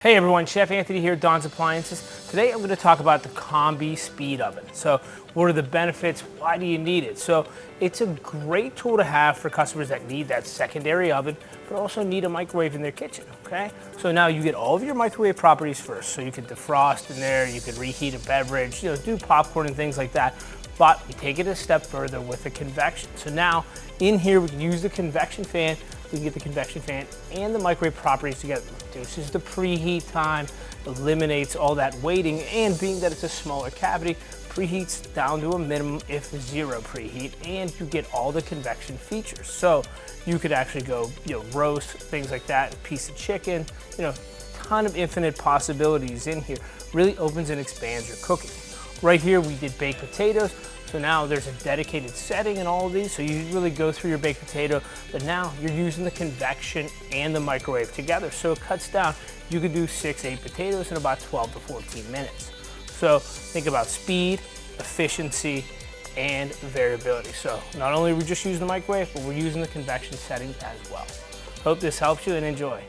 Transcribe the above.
Hey everyone, Chef Anthony here, Don's Appliances. Today I'm going to talk about the Combi Speed Oven. So what are the benefits? Why do you need it? So it's a great tool to have for customers that need that secondary oven, but also need a microwave in their kitchen, okay? So now you get all of your microwave properties first. So you can defrost in there, you can reheat a beverage, do popcorn and things like that. But we take it a step further with the convection. So now in here we can use the convection fan. We can get the convection fan and the microwave properties together. Reduces the preheat time, eliminates all that waiting, and being that it's a smaller cavity, preheats down to a minimum if zero preheat, and you get all the convection features. So you could actually go, roast, things like that, a piece of chicken, ton of infinite possibilities in here. Really opens and expands your cooking. Right here we did baked potatoes. So now there's a dedicated setting in all of these, so you really go through your baked potato, but now you're using the convection and the microwave together. So it cuts down, you could do 6-8 potatoes in about 12 to 14 minutes. So think about speed, efficiency, and variability. So not only are we just using the microwave, but we're using the convection setting as well. Hope this helps you and enjoy.